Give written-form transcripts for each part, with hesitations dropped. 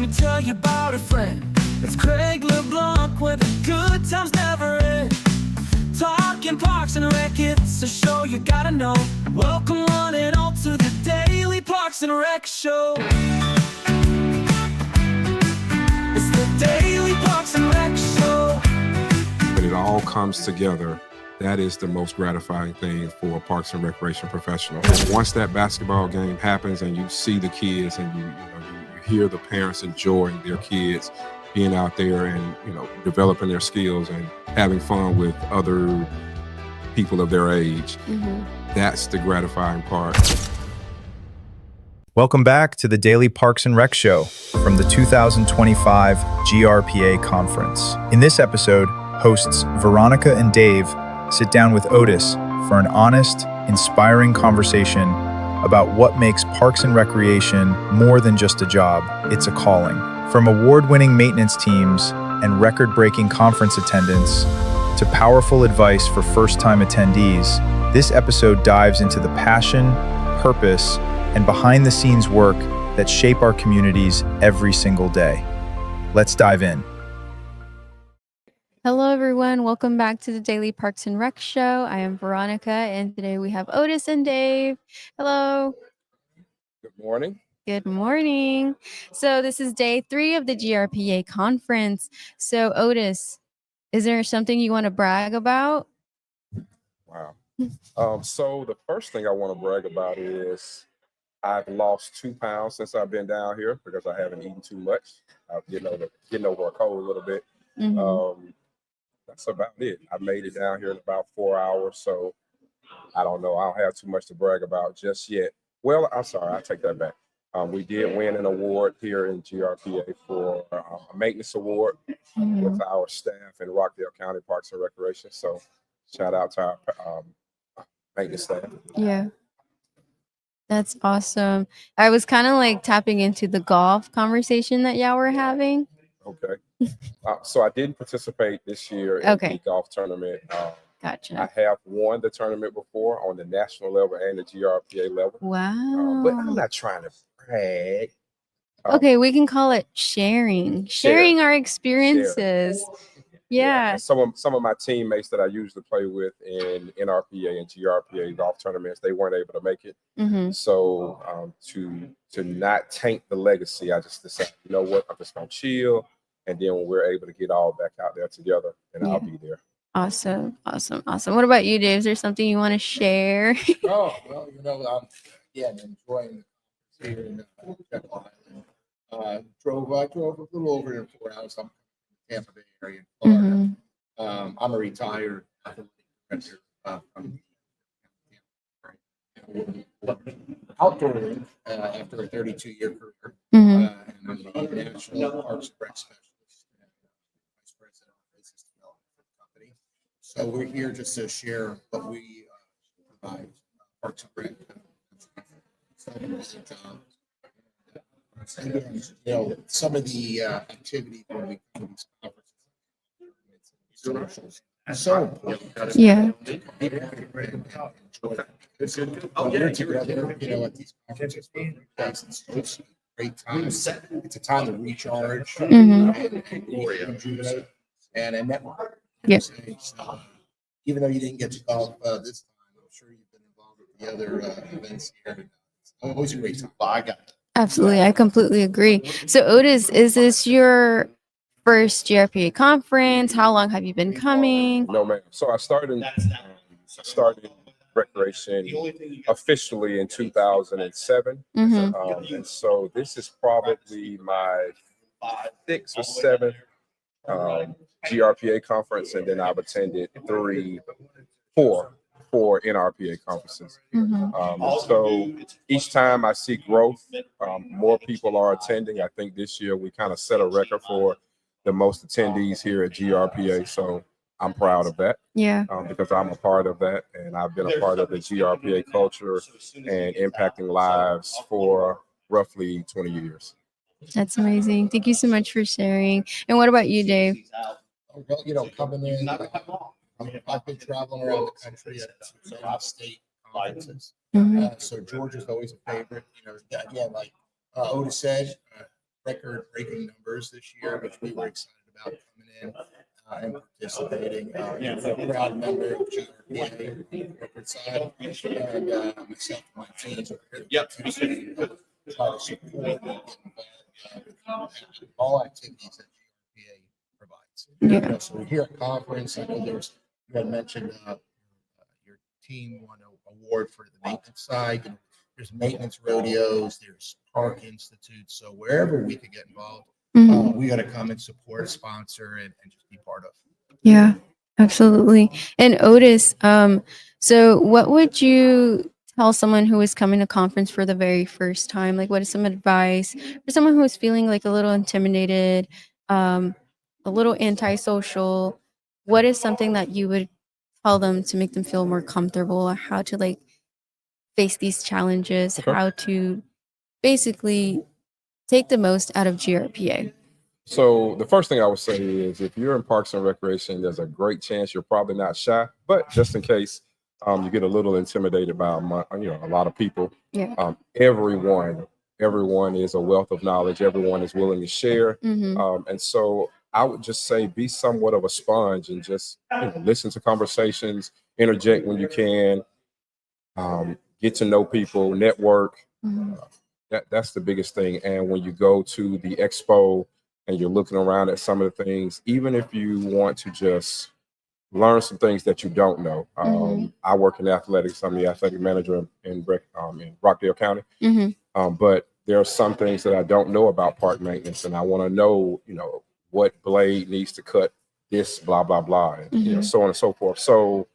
me tell you about a friend. It's Craig LeBlanc where the good times never end. Talking Parks and Rec, it's a show you gotta know. Welcome one and all to the Daily Parks and Rec Show. It's the Daily Parks and Rec Show. When it all comes together, that is the most gratifying thing for a Parks and Recreation professional. Once that basketball game happens and you see the kids and you hear the parents enjoying their kids being out there and developing their skills and having fun with other people of their age, that's the gratifying part. Welcome back to the Daily Parks and Rec Show from the 2025 GRPA Conference. In this episode, hosts Veronica and Dave sit down with Otis for an honest, inspiring conversation about what makes Parks and Recreation more than just a job, it's a calling. From award-winning maintenance teams and record-breaking conference attendance to powerful advice for first-time attendees, this episode dives into the passion, purpose, and behind-the-scenes work that shape our communities every single day. Let's dive in. Hello, everyone. Welcome back to the Daily Parks and Rec Show. I am Veronica, and today we have Otis and Dave. Hello. Good morning. Good morning. So this is day 3 of the GRPA Conference. So Otis, is there something you want to brag about? Wow. So the first thing I want to brag about is I've lost 2 pounds since I've been down here because I haven't eaten too much. I'm getting over a cold a little bit. That's about it. I made it down here in about 4 hours, so I don't know. I don't have too much to brag about just yet. Well, I'm sorry. I take that back. We did win an award here in GRPA for a maintenance award with our staff in Rockdale County Parks and Recreation. So shout out to our maintenance staff. Yeah. That's awesome. I was kind of like tapping into the golf conversation that y'all were having. Okay. So I didn't participate this year in the golf tournament. Gotcha. I have won the tournament before on the national level and the GRPA level. Wow. But I'm not trying to brag. Okay, we can call it sharing our experiences. Yeah. Some of my teammates that I usually play with in NRPA and GRPA golf tournaments, they weren't able to make it. So to not taint the legacy, I just decided, you know what, I'm just gonna chill, and then when we're able to get all back out there together, then I'll be there. Awesome. What about you, Dave? Is there something you want to share? Oh, well, I'm enjoying here in Jekyll Island. I drove a little over 4 hours. I'm in the Tampa Bay area in Florida. I'm a retired athletic director from outdoor after a 32-year career. And I'm the National Parks and Rec Specialist and Vice President of Business Development for the company. So we're here just to share what we provide Parks and Rec. Some of the activity when we come to these conferences, so important. Yeah. We're together, at these conferences, it's a great time. It's a time to recharge and rejuvenate and network. Yeah. So, even though you didn't get to golf this time, I'm sure you've been involved with the other events here. It's always a great time. I got it. Absolutely. I completely agree. So Otis, is this your first GRPA conference? How long have you been coming? No, ma'am. So I started recreation officially in 2007. And so this is probably my 6th or 7th GRPA conference, and then I've attended 4 NRPA conferences. So each time I see growth, more people are attending. I think this year we kind of set a record for the most attendees here at GRPA. So I'm proud of that. Yeah. Because I'm a part of that, and I've been a part of the GRPA culture and impacting lives for roughly 20 years. That's amazing. Thank you so much for sharing. And what about you, Dave? Well, coming in, I've been traveling around the country at state conferences. So Georgia's always a favorite. Again, like Otis said, record-breaking numbers this year, which we were excited about coming in and participating. I'm a proud member of GRPA corporate side, and myself and my team are here to try to support and get involved with all activities that GRPA provides. Yeah. So we're here at conference. I know you had mentioned your team won an award for the maintenance side. There's maintenance rodeos, there's park institutes. So wherever we could get involved, we got to come and support, sponsor, and just be part of. Yeah, absolutely. And Otis, so what would you tell someone who is coming to conference for the very first time? Like, what is some advice for someone who is feeling like a little intimidated, a little antisocial? What is something that you would tell them to make them feel more comfortable, how to like face these challenges, Okay. how to basically take the most out of GRPA? So the first thing I would say is if you're in Parks and Recreation, there's a great chance you're probably not shy, but just in case you get a little intimidated by a lot of people, Yeah. everyone is a wealth of knowledge. Everyone is willing to share, Mm-hmm. and so I would just say be somewhat of a sponge and just listen to conversations, interject when you can, get to know people, network. Mm-hmm. That's the biggest thing. And when you go to the expo and you're looking around at some of the things, even if you want to just learn some things that you don't know. I work in athletics. I'm the athletic manager in Rockdale County. But there are some things that I don't know about park maintenance, and I want to know, what blade needs to cut this, blah, blah, blah, and so on and so forth. So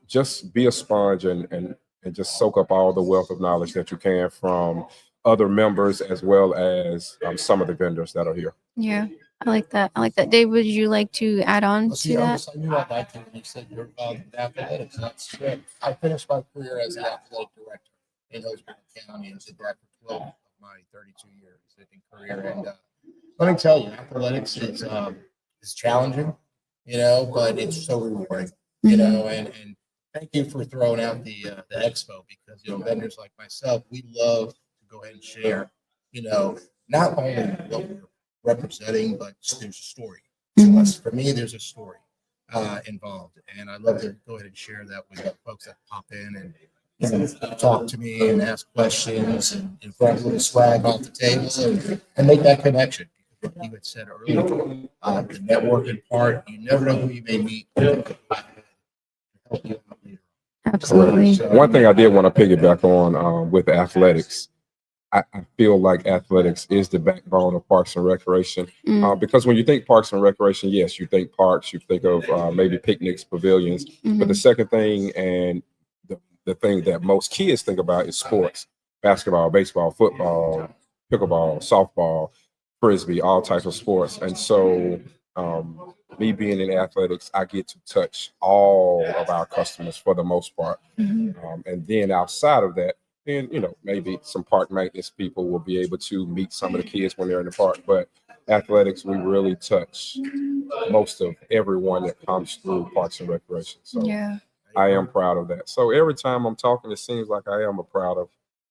just be a sponge and just soak up all the wealth of knowledge that you can from other members as well as some of the vendors that are here. Yeah, I like that. I like that. Dave, would you like to add on to that? I knew I'd like to when you said you're involved in athletics. That's good. I finished my career as the athletic director in Hillsborough County and did that for 12 of my 32 years in career. And let me tell you, athletics is challenging, but it's so rewarding, and thank you for throwing out the expo because, vendors like myself, we love to go ahead and share, not only what we're representing, but there's a story to us. For me, there's a story involved, and I love to go ahead and share that with the folks that pop in and talk to me and ask questions and grab a little swag off the table and make that connection. What you had said earlier, the networking part, you never know who you may meet. Absolutely. One thing I did want to piggyback on with athletics, I feel like athletics is the backbone of Parks and Recreation because when you think Parks and Recreation, yes, you think parks, you think of maybe picnics, pavilions, but the second thing and the thing that most kids think about is sports: basketball, baseball, football, pickleball, softball, frisbee, all types of sports. And so me being in athletics, I get to touch all of our customers for the most part. And then outside of that, then, maybe some park maintenance people will be able to meet some of the kids when they're in the park. But athletics, we really touch most of everyone that comes through Parks and Recreation. So Yeah. I am proud of that. So every time I'm talking, it seems like I am proud of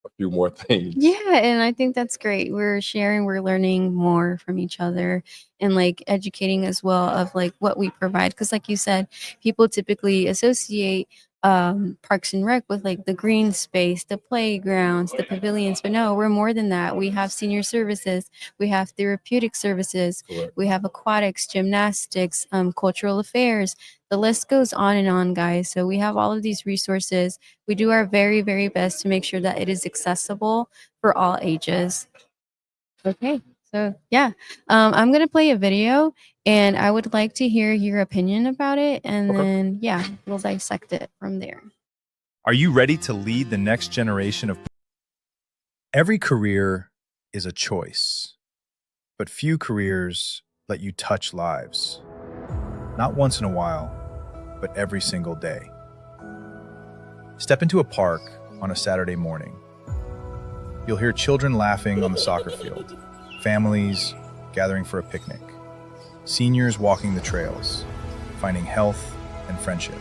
a few more things. Yeah, and I think that's great. We're sharing, we're learning more from each other and like educating as well of like what we provide. Because like you said, people typically associate Parks and Rec with like the green space, the playgrounds, the pavilions. But no, we're more than that. We have senior services, we have therapeutic services, Correct. we have aquatics, gymnastics, cultural affairs. The list goes on, guys. So we have all of these resources. We do our very, very best to make sure that it is accessible for all ages. Okay, so yeah, I'm gonna play a video, and I would like to hear your opinion about it, and Okay. then yeah, we'll dissect it from there. Are you ready to lead the next generation of... Every career is a choice, but few careers let you touch lives. Not once in a while, but every single day. Step into a park on a Saturday morning. You'll hear children laughing on the soccer field, families gathering for a picnic, seniors walking the trails, finding health and friendship.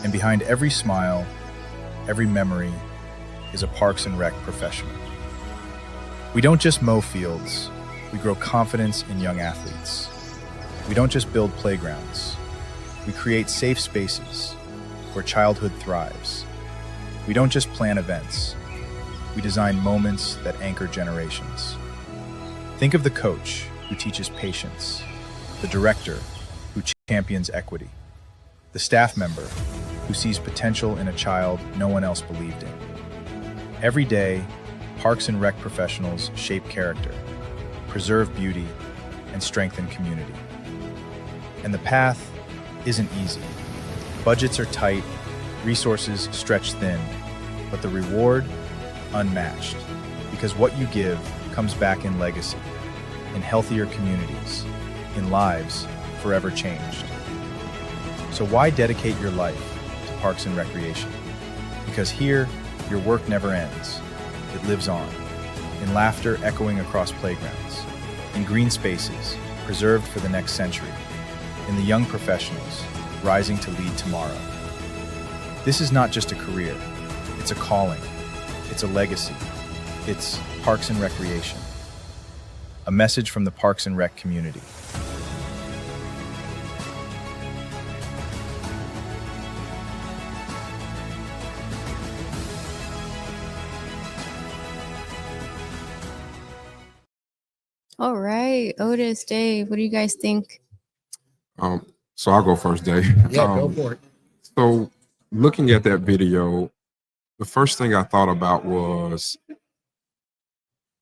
And behind every smile, every memory is a Parks and Rec professional. We don't just mow fields, we grow confidence in young athletes. We don't just build playgrounds, we create safe spaces where childhood thrives. We don't just plan events, we design moments that anchor generations. Think of the coach who teaches patience, the director who champions equity, the staff member who sees potential in a child no one else believed in. Every day, Parks and Rec professionals shape character, preserve beauty, and strengthen community. And the path isn't easy. Budgets are tight, resources stretched thin, but the reward, unmatched. Because what you give comes back in legacy, in healthier communities, in lives forever changed. So why dedicate your life to Parks and Recreation? Because here, your work never ends. It lives on, in laughter echoing across playgrounds, in green spaces preserved for the next century, in the young professionals rising to lead tomorrow. This is not just a career, it's a calling, it's a legacy, it's Parks and Recreation. A message from the Parks and Rec community. All right, Otis, Dave, what do you guys think? So I'll go first, Dave. Yeah, go for it. So looking at that video, the first thing I thought about was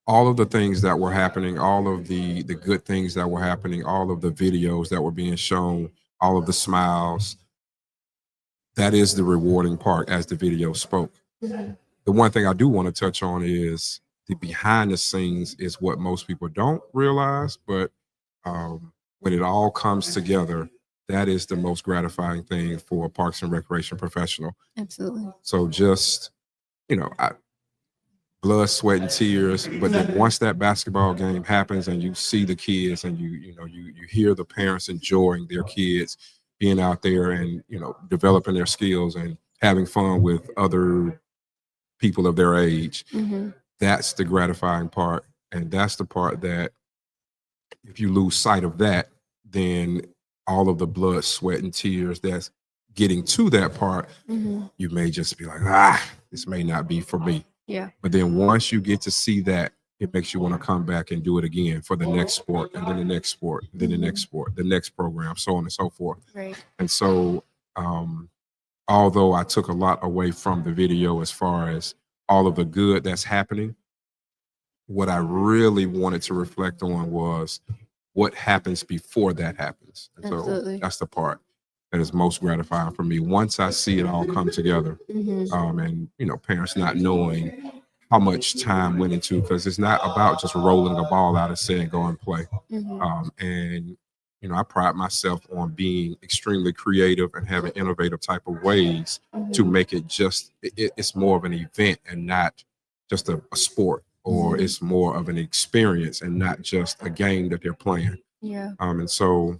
all of the things that were happening, all of the good things that were happening, all of the videos that were being shown, all of the smiles. That is the rewarding part, as the video spoke. Mhm. The one thing I do want to touch on is the behind the scenes is what most people don't realize, but when it all comes together, that is the most gratifying thing for a Parks and Recreation professional. Absolutely. So just, blood, sweat, and tears. But then once that basketball game happens and you see the kids and you hear the parents enjoying their kids being out there and developing their skills and having fun with other people of their age, Hmm. that's the gratifying part. And that's the part that if you lose sight of that, then all of the blood, sweat, and tears that's getting to that part, Hmm. you may just be like, this may not be for me. Yeah. But then once you get to see that, it makes you want to come back and do it again for the next sport, and then the next sport, and then the next sport, the next program, so on and so forth. Right. And so, although I took a lot away from the video as far as all of the good that's happening, what I really wanted to reflect on was what happens before that happens. And so Absolutely. that's the part that is most gratifying for me. Once I see it all come together, Hmm. and parents not knowing how much time went into, because it's not about just rolling a ball out and saying go and play. Hmm. And I pride myself on being extremely creative and having innovative type of ways to make it just it's more of an event and not just a sport, or it's more of an experience and not just a game that they're playing. Yeah. And so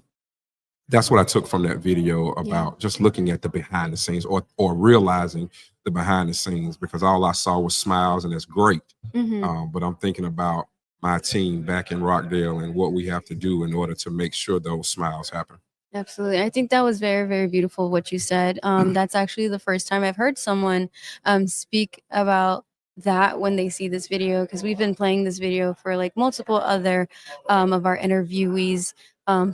that's what I took from that video about just looking at the behind the scenes, or realizing the behind the scenes, because all I saw was smiles, and that's great. Hmm. But I'm thinking about my team back in Rockdale and what we have to do in order to make sure those smiles happen. Absolutely. I think that was very, very beautiful what you said. That's actually the first time I've heard someone speak about that when they see this video, because we've been playing this video for like multiple other of our interviewees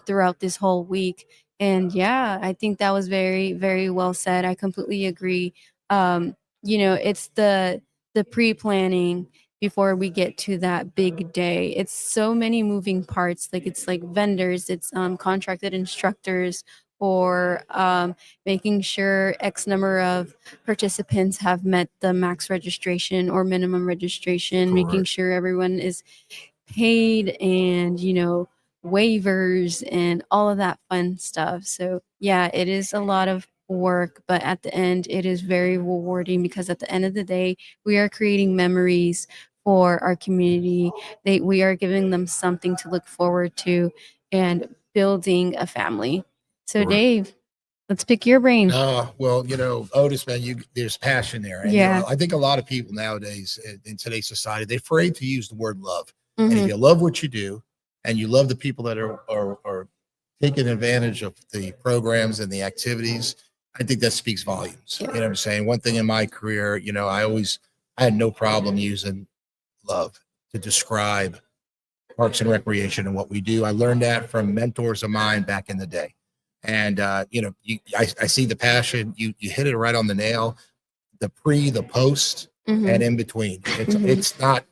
throughout this whole week. And yeah, I think that was very, very well said. I completely agree. It's the pre-planning before we get to that big day. It's so many moving parts. Like it's like vendors, it's contracted instructors, or making sure X number of participants have met the max registration or minimum registration, making Correct. sure everyone is paid, and waivers and all of that fun stuff. So yeah, it is a lot of work, but at the end it is very rewarding, because at the end of the day we are creating memories for our community. We are giving them something to look forward to and building a family. So Correct. Dave, Let's pick your brain. Well, Otis, man, there's passion there. And, Yeah. I think a lot of people nowadays in today's society, they're afraid to use the word love. Mhm. And if you love what you do and you love the people that are taking advantage of the programs and the activities, I think that speaks volumes. Yeah. You know what I'm saying? One thing in my career, I had no problem using love to describe Parks and Recreation and what we do. I learned that from mentors of mine back in the day. And, I see the passion. You hit it right on the nail, the pre, the post, Mhm. and in between. It's not,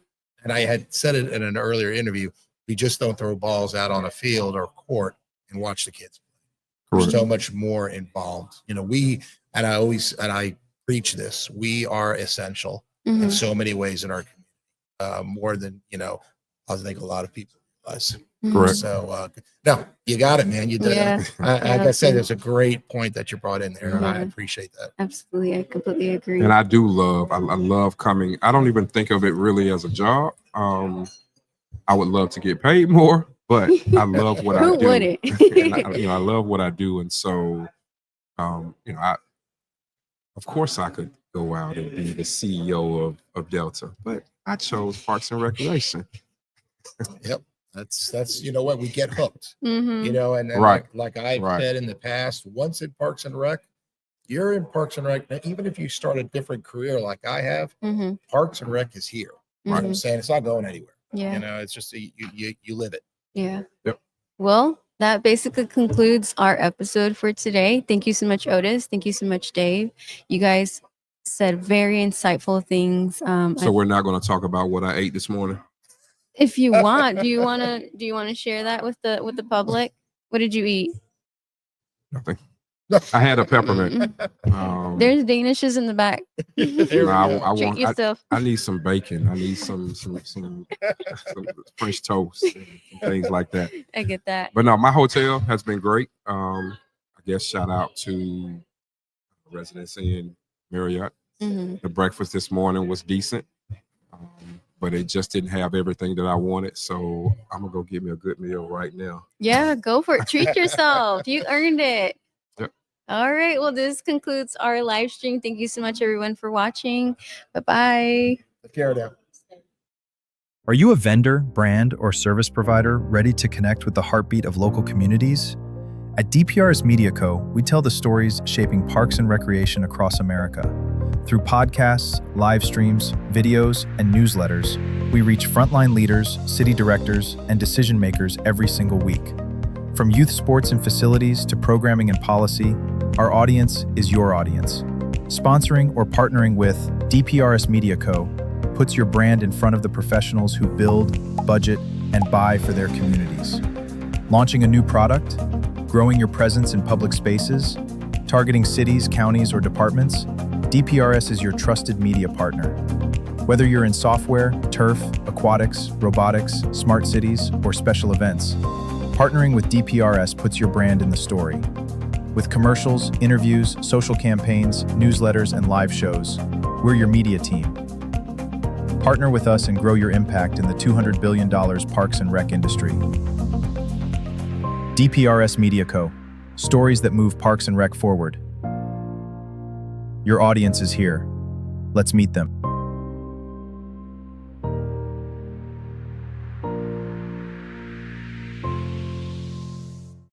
and I had said it in an earlier interview, we just don't throw balls out on a field or court and watch the kids. There's so much more involved. I preach this. We are essential in Mhm. so many ways in our community, more than, I think a lot of people realize. Correct. So, no, you got it, man. You did Yeah. it. Like I said, there's a great point that you brought in there, and I appreciate that. Absolutely. I completely agree. And I do love, I love coming. I don't even think of it really as a job. I would love to get paid more, but I love what I Who do. wouldn't? And I love what I do. And so, of course I could go out and be the CEO of Delta, but I chose Parks and Recreation. Yep. That's what we get hooked. Mhm. And Right. like I've Right. said in the past, once in Parks and Rec, you're in Parks and Rec. Even if you start a different career like I have, Mhm. Parks and Rec is here. You know what I'm Mhm. saying? It's not going anywhere. Yeah. It's just you live it. Yeah. Yep. Well, that basically concludes our episode for today. Thank you so much, Otis. Thank you so much, Dave. You guys said very insightful things. So we're not going to talk about what I ate this morning. If you want, do you want to share that with the public? What did you eat? Nothing. I had a peppermint. There's Danishes in the back. There we go. Treat yourself. I need some bacon. I need some French toast and things like that. I get that. But no, my hotel has been great. I guess shout out to residents in Marriott. Mhm. The breakfast this morning was decent, but it just didn't have everything that I wanted. So I'm gonna go get me a good meal right now. Yeah, go for it. Treat yourself. You earned it. Yep. All right. Well, this concludes our live stream. Thank you so much, everyone, for watching. Bye-bye. Take care now. Are you a vendor, brand, or service provider ready to connect with the heartbeat of local communities? At DPRS Media Co., we tell the stories shaping parks and recreation across America. Through podcasts, live streams, videos, and newsletters, we reach frontline leaders, city directors, and decision makers every single week. From youth sports and facilities to programming and policy, our audience is your audience. Sponsoring or partnering with DPRS Media Co. puts your brand in front of the professionals who build, budget, and buy for their communities. Launching a new product, growing your presence in public spaces, targeting cities, counties, or departments, DPRS is your trusted media partner. Whether you're in software, turf, aquatics, robotics, smart cities, or special events, partnering with DPRS puts your brand in the story. With commercials, interviews, social campaigns, newsletters, and live shows, we're your media team. Partner with us and grow your impact in the $200 billion parks and rec industry. DPRS Media Co. Stories that move parks and rec forward. Your audience is here. Let's meet them.